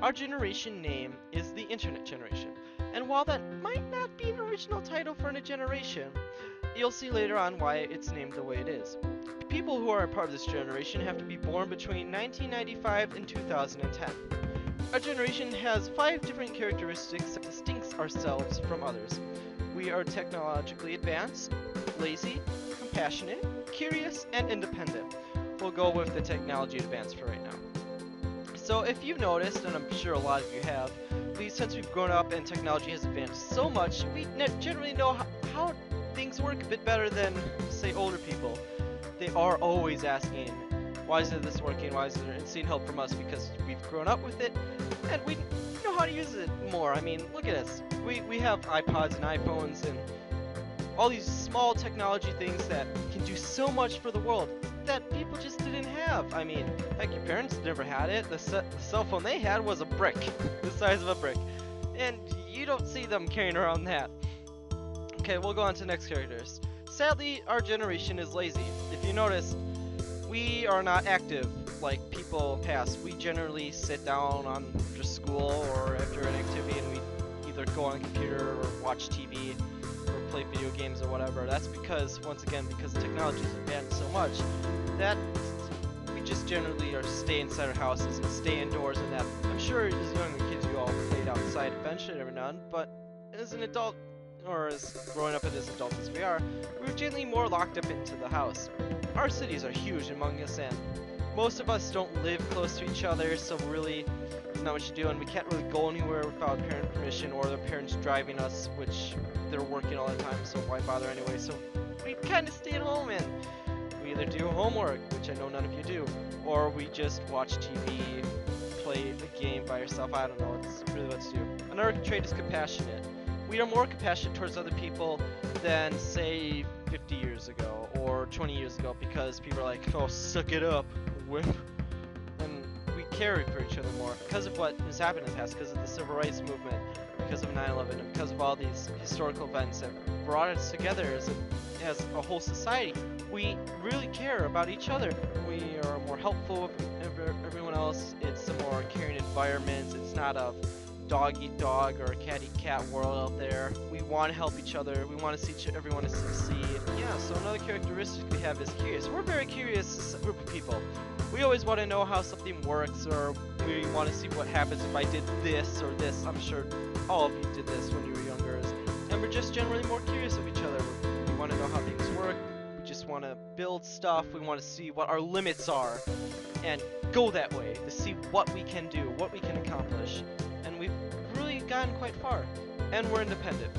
Our generation name is the Internet Generation, and while that might not be an original title for a generation, you'll see later on why it's named the way it is. People who are a part of this generation have to be born between 1995 and 2010. Our generation has 5 different characteristics that distinct ourselves from others. We are technologically advanced, lazy, compassionate, curious, and independent. We'll go with the technology advanced for right now. So if you've noticed, and I'm sure a lot of you have, since we've grown up and technology has advanced so much, we generally know how things work a bit better than, say, older people. They are always asking, why is this working? Why is there insane help from us? Because we've grown up with it, and we know how to use it more. I mean, look at us. We have iPods and iPhones and all these small technology things that can do so much for the world that people just didn't have. I mean, heck, your parents never had it. The cell phone they had was a brick, the size of a brick. And you don't see them carrying around that. Okay, we'll go on to the next characters. Sadly, our generation is lazy. If you notice, we are not active like people past. We generally sit down after school or after an activity and we either go on a computer or watch TV or play video games or whatever. That's because, once again, because technology has advanced so much that we just generally are stay inside our houses and stay indoors, and that I'm sure as younger kids you all played outside eventually every now and then, but as an adult, or as growing up as adults as we are, we're generally more locked up into the house. Our cities are huge among us, and most of us don't live close to each other, so really not much to do, and we can't really go anywhere without parent permission or their parents driving us, which they're working all the time, so why bother anyway? So we kind of stay at home and we either do homework, which I know none of you do, or we just watch TV, play the game by yourself. I don't know, it's really what to do. Another trait is compassionate. We are more compassionate towards other people than, say, 50 years ago or 20 years ago, because people are like, oh, suck it up, wimp. And we care for each other more because of what has happened in the past, because of the Civil Rights Movement, because of 9/11, and because of all these historical events that brought us together as a whole society. We really care about each other. We are more helpful with everyone else. It's a more caring environment. It's not a dog eat dog or a cat eat cat world out there. We want to help each other. We want to see everyone to succeed. Yeah, so another characteristic we have is curious. We're a very curious group of people. We always want to know how something works, or we want to see what happens if I did this or this. I'm sure all of you did this when you were younger. And we're just generally more curious of each other. We want to know how things work. We just want to build stuff. We want to see what our limits are and go that way to see what we can do, what we can accomplish. And we've really gotten quite far. And we're independent.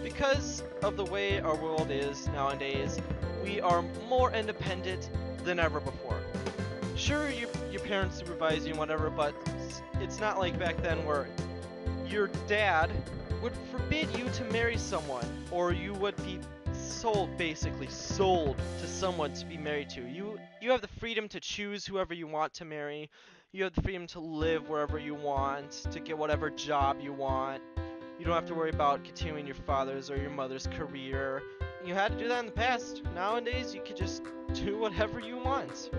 Because of the way our world is nowadays, we are more independent than ever before. Sure, your parents supervise you and whatever, but it's not like back then where your dad would forbid you to marry someone, or you would be basically sold to someone to be married to. You have the freedom to choose whoever you want to marry. You have the freedom to live wherever you want, to get whatever job you want. You don't have to worry about continuing your father's or your mother's career. You had to do that in the past. Nowadays, you could just do whatever you want.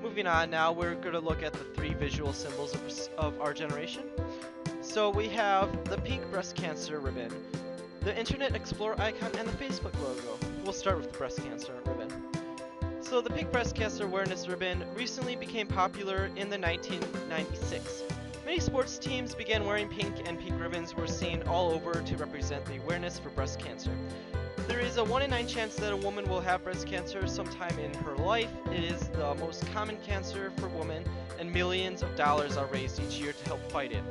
Moving on now, we're going to look at the 3 visual symbols of our generation. So we have the pink breast cancer ribbon, the Internet Explorer icon, and the Facebook logo. We'll start with the breast cancer ribbon. So the pink breast cancer awareness ribbon recently became popular in the 1996. Many sports teams began wearing pink, and pink ribbons were seen all over to represent the awareness for breast cancer. There is a 1 in 9 chance that a woman will have breast cancer sometime in her life. It is the most common cancer for women, and millions of dollars are raised each year to help fight it.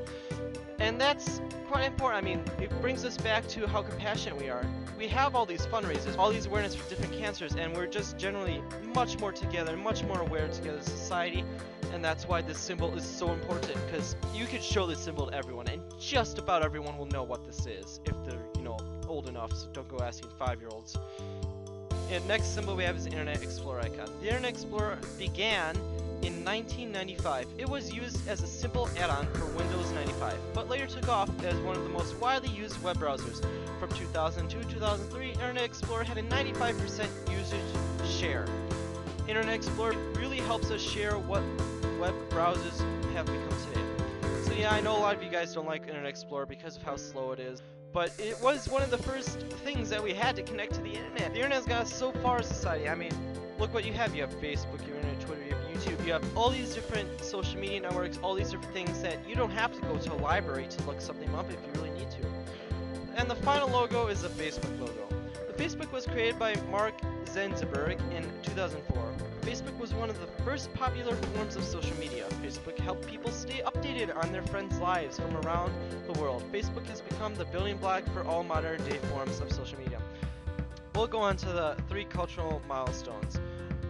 And that's quite important. I mean, it brings us back to how compassionate we are. We have all these fundraisers, all these awareness for different cancers, and we're just generally much more together, much more aware together as a society. And that's why this symbol is so important, because you could show this symbol to everyone, and just about everyone will know what this is if they're, old enough, so don't go asking 5-year-olds. And next symbol we have is the Internet Explorer icon. The Internet Explorer began in 1995. It was used as a simple add-on for Windows 95, but later took off as one of the most widely used web browsers. From 2002 to 2003, Internet Explorer had a 95% usage share. Internet Explorer really helps us share what web browsers have become today. Yeah, I know a lot of you guys don't like Internet Explorer because of how slow it is, but it was one of the first things that we had to connect to the internet. The internet's got us so far as society. I mean, look what you have. You have Facebook, you have Twitter, you have YouTube, you have all these different social media networks, all these different things that you don't have to go to a library to look something up if you really need to. And the final logo is the Facebook logo. The Facebook was created by Mark Zuckerberg in 2004. Facebook was one of the first popular forms of social media. Facebook helped people stay updated on their friends' lives from around the world. Facebook has become the building block for all modern day forms of social media. We'll go on to the 3 cultural milestones.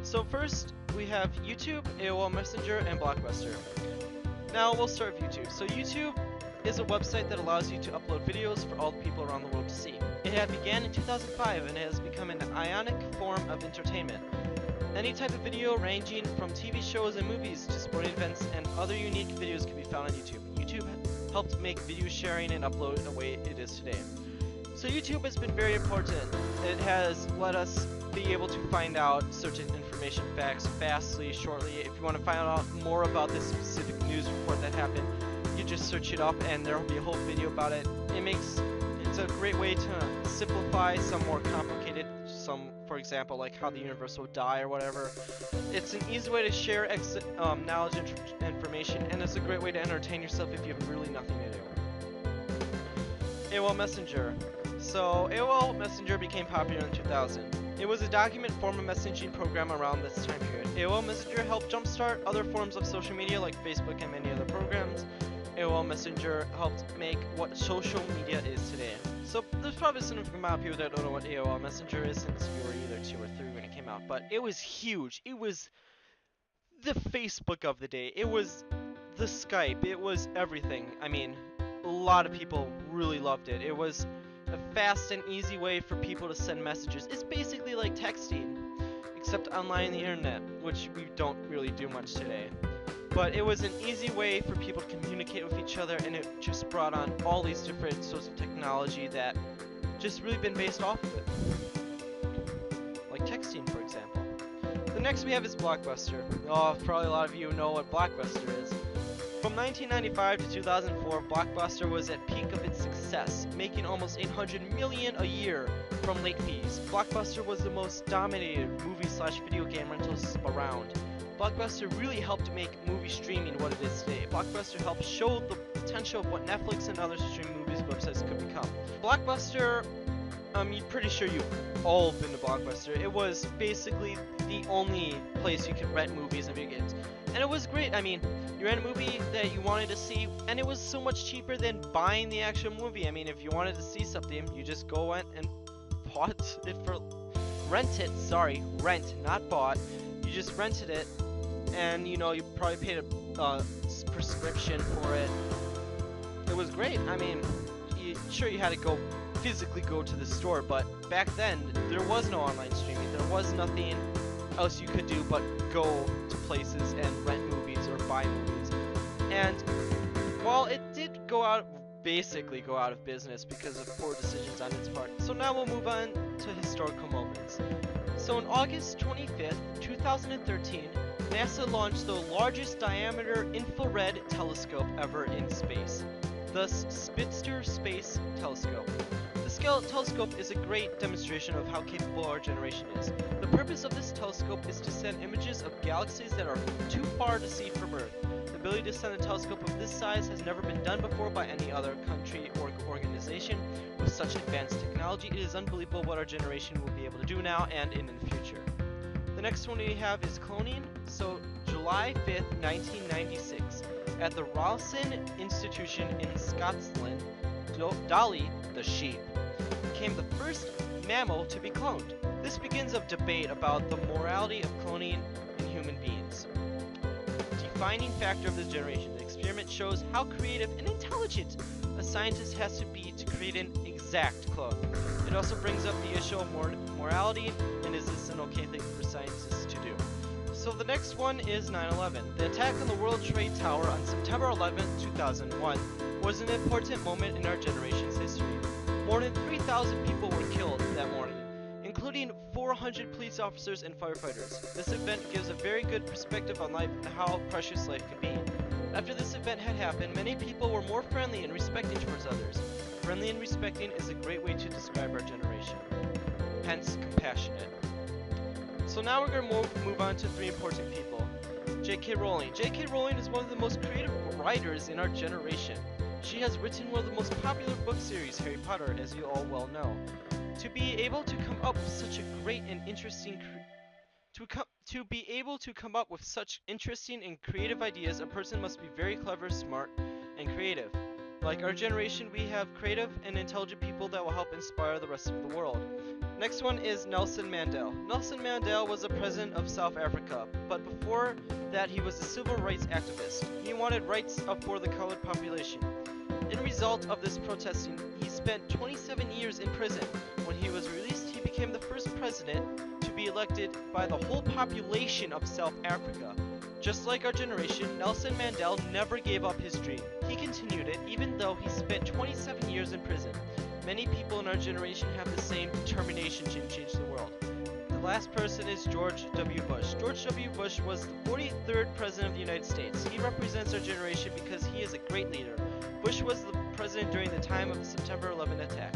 So first, we have YouTube, AOL Messenger, and Blockbuster. Now we'll start with YouTube. So YouTube is a website that allows you to upload videos for all the people around the world to see. It had began in 2005 and has become an ionic form of entertainment. Any type of video ranging from TV shows and movies to sporting events and other unique videos can be found on YouTube. YouTube helped make video sharing and upload the way it is today. So YouTube has been very important. It has let us be able to find out certain information facts fastly, shortly. If you want to find out more about this specific news report that happened, you just search it up and there will be a whole video about it. It's a great way to simplify some more complicated, for example, like how the universe will die or whatever. It's an easy way to share knowledge and information, and it's a great way to entertain yourself if you have really nothing to do. AOL Messenger. So AOL Messenger became popular in 2000. It was a document form of messaging program around this time period. AOL Messenger helped jumpstart other forms of social media like Facebook and many other programs. AOL Messenger helped make what social media is today. So there's probably some amount of people that don't know what AOL Messenger is since we were either 2 or 3 when it came out, but it was huge. It was the Facebook of the day. It was the Skype. It was everything. I mean, a lot of people really loved it. It was a fast and easy way for people to send messages. It's basically like texting, except online on the internet, which we don't really do much today. But it was an easy way for people to communicate with each other, and it just brought on all these different sorts of technology that just really been based off of it. Like texting, for example. The next we have is Blockbuster. Oh, probably a lot of you know what Blockbuster is. From 1995 to 2004, Blockbuster was at peak of its success, making almost $800 million a year from late fees. Blockbuster was the most dominated movie/video game rentals around. Blockbuster really helped make movie streaming what it is today. Blockbuster helped show the potential of what Netflix and other streaming movies websites could become. Blockbuster, you're pretty sure you've all been to Blockbuster. It was basically the only place you could rent movies and video games. And it was great. I mean, you rent a movie that you wanted to see, and it was so much cheaper than buying the actual movie. I mean, if you wanted to see something, you just go in and rent, not bought. You just rented it, and you probably paid a prescription for it. It was great. I mean, sure you had to physically go to the store, but back then there was no online streaming. There was nothing else you could do but go to places and rent movies or buy movies. And while it did basically go out of business because of poor decisions on its part. So now we'll move on to historical moments. So on August 25th, 2013, NASA launched the largest diameter infrared telescope ever in space, the Spitzer Space Telescope. The telescope is a great demonstration of how capable our generation is. The purpose of this telescope is to send images of galaxies that are too far to see from Earth. The ability to send a telescope of this size has never been done before by any other country or organization with such advanced technology. It is unbelievable what our generation will be able to do now and in the future. The next one we have is cloning. So July 5th, 1996, at the Rawlinson Institution in Scotland, Dolly the sheep became the first mammal to be cloned. This begins a debate about the morality of cloning in human beings. Defining factor of this generation, the experiment shows how creative and intelligent a scientist has to be to create an exact clone. It also brings up the issue of morality, and is this an okay thing for scientists to do? So the next one is 9/11. The attack on the World Trade Tower on September 11, 2001 was an important moment in our generation's history. More than 3,000 people were killed that morning, including 400 police officers and firefighters. This event gives a very good perspective on life and how precious life can be. After this event had happened, many people were more friendly and respecting towards others. Friendly and respecting is a great way to describe our generation. Hence, compassionate. So now we're going to move on to three important people. J.K. Rowling. J.K. Rowling is one of the most creative writers in our generation. She has written one of the most popular book series, Harry Potter, as you all well know. To be able to come up with such a great and interesting to be able to come up with such interesting and creative ideas, a person must be very clever, smart, and creative. Like our generation, we have creative and intelligent people that will help inspire the rest of the world. Next one is Nelson Mandela. Nelson Mandela was the president of South Africa, but before that he was a civil rights activist. He wanted rights for the colored population. In result of this protesting, he spent 27 years in prison. When he was released, he became the first president to be elected by the whole population of South Africa. Just like our generation, Nelson Mandela never gave up his dream. He continued it even though he spent 27 years in prison. Many people in our generation have the same determination to change the world. The last person is George W. Bush. George W. Bush was the 43rd President of the United States. He represents our generation because he is a great leader. Bush was the president during the time of the September 11 attack.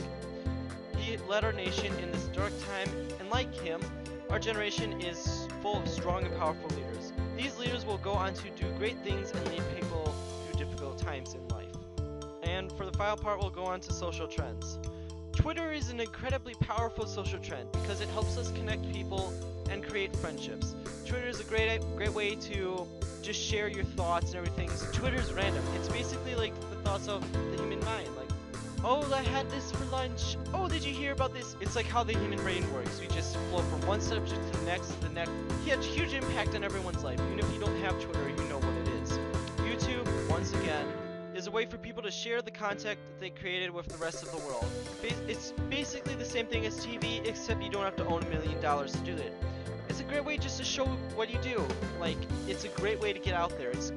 He led our nation in this dark time, and like him, our generation is full of strong and powerful leaders. These leaders will go on to do great things and lead people through difficult times in life. And for the final part, we'll go on to social trends. Twitter is an incredibly powerful social trend because it helps us connect people and create friendships. Twitter is a great way to just share your thoughts and everything. So Twitter's random. It's basically like the thoughts of the human mind. Like, oh, I had this for lunch. Oh, did you hear about this? It's like how the human brain works. We just flow from one subject to the next, He has a huge impact on everyone's life. Even if you don't have Twitter, you know what it is. YouTube, once again, is a way for people to share the content they created with the rest of the world. It's basically the same thing as TV, except you don't have to own $1 million to do it. It's a great way just to show what you do. Like, it's a great way to get out there. It's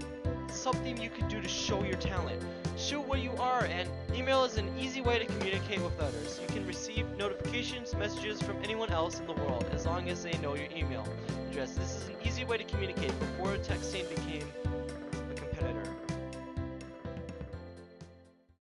something you can do to show your talent. Show what you are, and email is an easy way to communicate with others. You can receive notifications, messages from anyone else in the world, as long as they know your email address. This is an easy way to communicate before texting became